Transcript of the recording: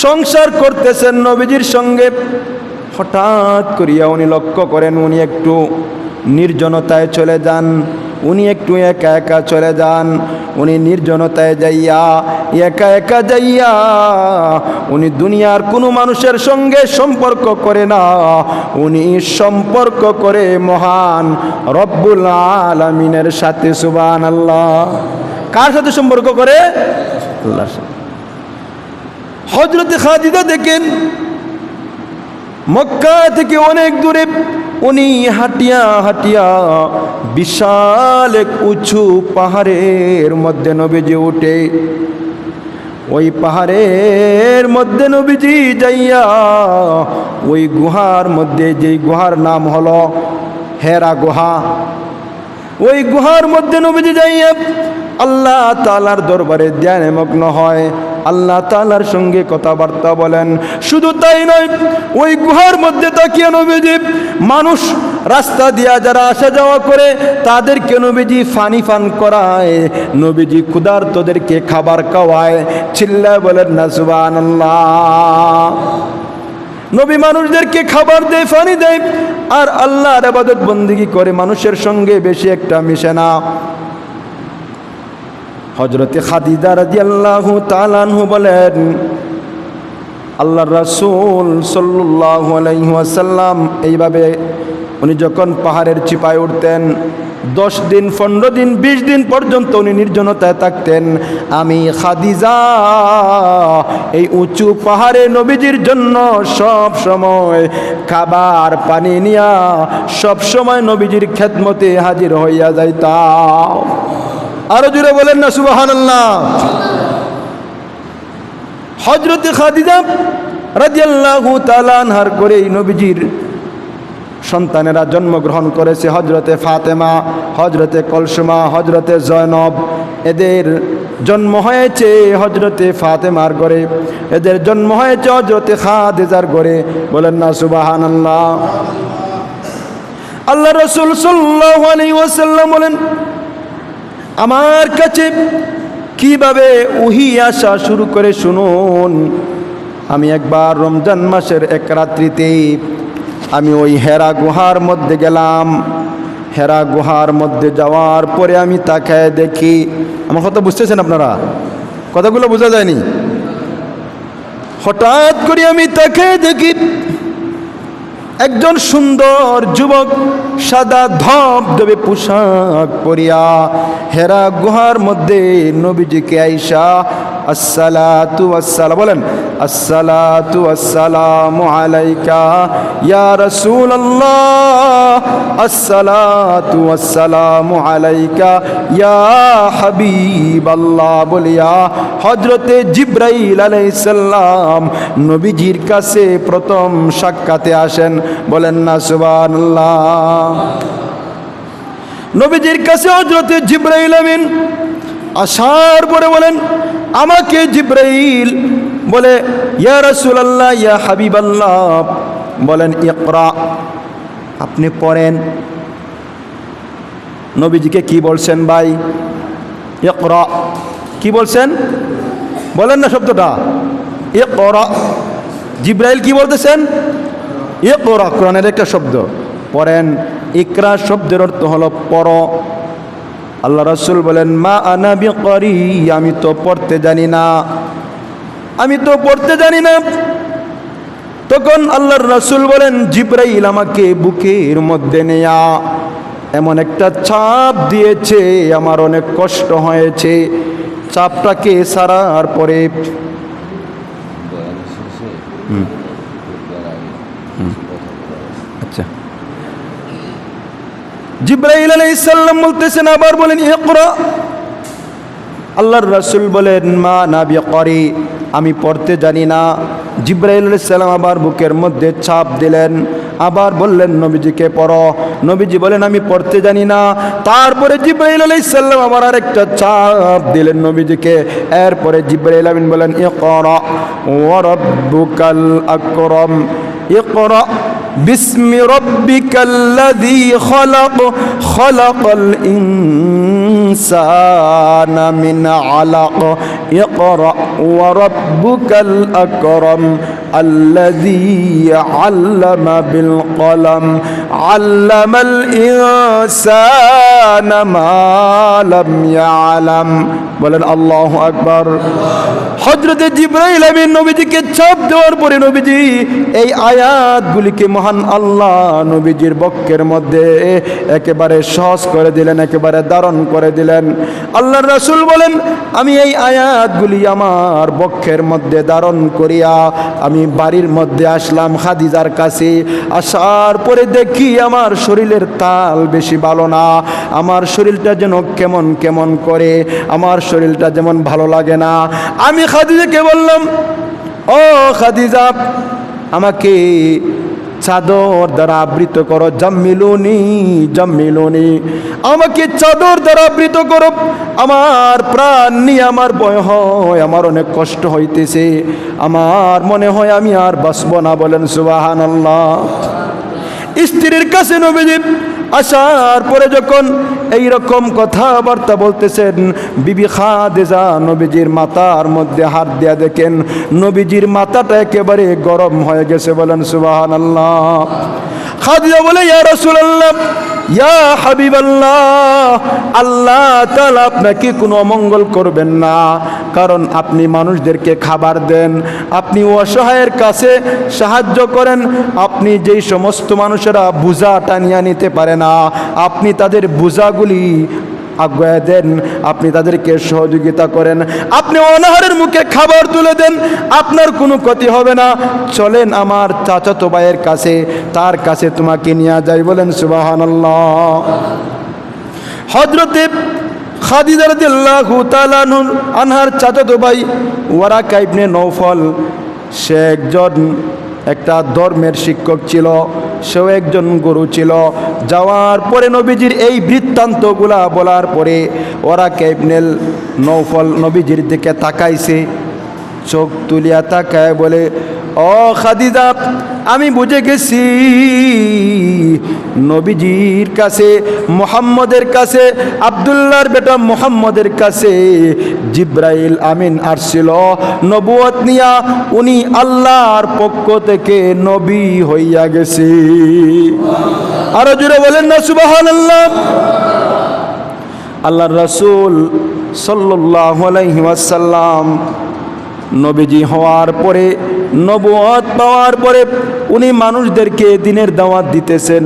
সংসার করতেছেন নবীজির সঙ্গে। হঠাৎ করিয়া উনি লক্ষ্য করেন উনি একটু নির্জনতায় চলে যান, উনি একটু একা একা চলে যান। উনি নির্জনতায় যাইয়া একা একা যাইয়া উনি দুনিয়ার কোনো মানুষের সঙ্গে সম্পর্ক করে না, উনি সম্পর্ক করে মহান রব্বুল আলামিনের সাথে। সুবহানাল্লাহ। কার সাথে সম্পর্ক করে? আল্লাহর সাথে। হযরতে খাদিজা দেখেন মক্কা থেকে অনেক দূরে উনি হাঁটিয়া হাঁটিয়া বিশাল এক উঁচু পাহাড়ের মধ্যে নবীজি উঠে। ওই পাহাড়ের মধ্যে নবীজি যাইয়া ওই গুহার মধ্যে, যেই গুহার নাম হলো হেরা গুহা, ওই গুহার মধ্যে নবীজি যাইয়া আল্লাহ তাআলার দরবারে ধ্যানে মগ্ন হয়, আল্লাহ তাআলার সঙ্গে কথাবার্তা বলেন। শুধু তাই নয়, ওই গুহার মধ্যে তাকিয়ে নবীজি মানুষ রাস্তা দিয়া যারা আসা যাওয়া করে তাদেরকে নবীজি পানি পান করায়, নবীজি ক্ষুধার্তদেরকে খাবার খাওয়ায়। চিল্লায় বলেন না সুবহানাল্লাহ। নবী মানুষদেরকে খাবার দেয়, পানি দেয়, আর আল্লাহর ইবাদত বন্দেগী করে, মানুষের সঙ্গে বেশি একটা মিশে না। হযরতে খাদিজা রাদিয়াল্লাহু তাআলা আনহু বলেন, আল্লাহর রাসূল সাল্লাল্লাহু আলাইহি ওয়াসাল্লাম এইভাবে উনি যখন পাহাড়ের চিপায় উঠতেন 10 দিন, 15 দিন, 20 দিন পর্যন্ত উনি নির্জনতায় থাকতেন। আমি খাদিজা এই উঁচু পাহাড়ে নবীজির জন্য সব সময় খাবার পানি নিয়া সব সময় নবীজির খেদমতে হাজির হইয়া যাইতাম। আরো জোরে বলেন না সুবহানাল্লাহ। হযরতে খাদিজা রাদিয়াল্লাহু তাআলা আনহার করে নবীজির সন্তানেরা জন্মগ্রহণ করেছে। হযরতে ফাতেমা, হযরতে কলসুমা, হযরতে জয়নব, এদের জন্ম হয়েছে হযরতে ফাতেমার ঘরে, এদের জন্ম হয়েছে হযরতে খাদিজার ঘরে। বলেন না সুবহানাল্লাহ। আল্লাহ রাসূল সাল্লাল্লাহু আলাইহি ওয়াসাল্লাম বলেন, আমার কাছে কিভাবে ওহী আসা শুরু করে শুনুন। আমি একবার রমজান মাসের এক রাত্রিতে আমি ওই হেরা গুহার মধ্যে গেলাম। হেরা গুহার মধ্যে যাওয়ার পরে আমি তাকায় দেখি, আমার কথা বুঝতেছেন আপনারা? কথাগুলো বোঝা যায়নি? হঠাৎ করে আমি তাকায় দেখি একজন সুন্দর যুবক সাদা ধবধবে পোশাক পরিয়া হেরা গুহার মধ্যে নবীজিকে আইসা আসসালাতু ওয়াসসালাম বলেন, আসসালাতু ওয়াসসালামু আলাইকা ইয়া রাসূলুল্লাহ, আসসালাতু ওয়াসসালামু আলাইকা ইয়া হাবিবাল্লাহ বলিয়া হযরতে জিবরাইল আলাইহিস সালাম নবীজির কাছে প্রথম সাক্ষাতে আসেন। বলেন না সুবহানাল্লাহ। নবীজির কাছে হযরতে জিবরাইল আমিন আসার পরে বলেন, আমাকে জিবরাইল বলে, ইয়া রাসূলুল্লাহ ইয়া হাবিবাল্লাহ, বলেন ইকরা, আপনি পড়েন। নবীজিকে কি বলছেন ভাই? ইকরা। কি বলছেন? বলেন না শব্দটা, ইকরা। জিবরাইল কি বলতেছেন? ইকরা, কোরআনের একটা শব্দ। পড়েন। ইকরা শব্দের অর্থ হলো পড়ো। আল্লাহ রাসূল বলেন, মা আনা বিকারি, আমি তো পড়তে জানি না, আমি তো পড়তে জানি না। তখন আল্লাহর রাসূল বলেন, জিবরাইল আমাকে বুকের মধ্যে নেয়া এমন একটা চাপ দিয়েছে, আমার অনেক কষ্ট হয়েছে। চাপটাকে সারার পরে আচ্ছা, জিবরাইল আলাইহিস সালাম বলতেছেন, আবার বলেন ইকরা। আল্লাহর রাসূল বলেন, মা না বিকারি, আমি পড়তে জানি না। জিবরাইল আলাইহিস সালাম আবার বুকের মধ্যে চাপ দিলেন, আবার বললেন নবীজিকে পড়ো। নবীজি বলেন, আমি পড়তে জানি না। তারপরে জিবরাইল আলাইহিস সালাম আবার আরেকটা চাপ দিলেন নবীজিকে। এরপরে জিবরাইল আমিন বলেন, ইকরা ওয়া রাব্বুকাল আকরাম, ইকরা বিসমি রব্বিকাল্লাযী খলাক খলাকাল ইনসানা মিন আলাক ইকরা ওয়া রাব্বুকাল আকরাম আল্লাযী আল্লামা বিল কলম আল্লামাল ইনসানা মা লাম ইয়ালাম। বলেন আল্লাহু আকবার। হযরতে জিবরাইল আমিন নবীজিকে চাপ দেওয়ার পরে নবীজি এই আয়াতগুলিকে মহান আল্লাহ নবীজির বক্ষের মধ্যে একেবারে সহজ করে দিলেন, একেবারে ধারণ করে দিলেন। আল্লাহর রাসূল বলেন, আমি এই আয়াতগুলি আমার বক্ষের মধ্যে ধারণ করিয়া আমি বাড়ির মধ্যে আসলাম খাদিজার কাছে। আসার পরে দেখি আমার শরীরের তাল বেশি ভালো না, আমার শরীরটা যেন কেমন কেমন করে, আমার শরীরটা যেমন ভালো লাগে না। আমি খাদিজাকে বললাম, ও খাদিজা, আমাকে চাদর দ্বারা আবৃত করো, জাম্মিলুনি জাম্মিলুনি, আমাকে চাদর দ্বারা আবৃত করো, আমার প্রাণ নিয়ে আমার ভয় হয়, আমার অনেক কষ্ট হইতেছে, আমার মনে হয় আমি আর বাঁচব না। বলেন সুবহানাল্লাহ। স্ত্রীর কাছে নবীজি আসার পরে যখন এই রকম কথাবার্তা বলতেছেন, বিবি খাদিজা নবীজির মাথার মধ্যে হাত দিয়া দেখেন নবীজির মাথাটা একেবারে গরম হয়ে গেছে। বলেন সুবহানাল্লাহ। খাদিজা বলে, ইয়া রাসূলুল্লাহ, ইয়া হাবিবাল্লাহ, আল্লাহ তাআলা আপনাকে কোনো অমঙ্গল করবেন না, কারণ আপনি মানুষদেরকে খাবার দেন, আপনি অসহায়ের কাছে সাহায্য করেন, আপনি যেই সমস্ত মানুষেরা বোঝা টানিয়া নিতে পারে না আপনি তাদের বোঝাগুলি আগুয়া দেন, আপনি তাদেরকে সহযোগিতা করেন, আপনি অনাহারের মুখে খাবার তুলে দেন, আপনার কোনো ক্ষতি হবে না। চলেন আমার চাচাতো ভাইয়ের কাছে, তার কাছে তোমাকে নিয়ে যাই। বলেন সুবহানাল্লাহ। হযরতে খাদিজা রাদিয়াল্লাহু তাআলা আনহার চাচাতো ভাই ওয়ারাকা ইবনে নওফল, সে একজন একটা ধর্মের শিক্ষক ছিল, সেও একজন গুরু ছিল। যাওয়ার পরে নবীজির এই বৃত্তান্তগুলা বলার পরে ওয়ারাকা ইবনে নওফল নবীজির দিকে তাকাইছে, চোখ তুলিয়া তাকায় বলে, ও খাদিজা, আমি বুঝে গেছি নবীজির কাছে, মুহাম্মদের কাছে, আব্দুল্লাহর বেটা মুহাম্মদের কাছে জিবরাইল আমিন আসছিল নবুয়ত নিয়া, উনি আল্লাহর পক্ষ থেকে নবী হইয়া গেছে। আরো জোরে বলেন না সুবহানাল্লাহ। আল্লাহর রাসূল সাল্লাল্লাহু আলাইহি ওয়াসাল্লাম নবীজি হওয়ার পরে, নবুয়ত পাওয়ার পরে উনি মানুষদেরকে দ্বীনের দাওয়াত দিতেছেন।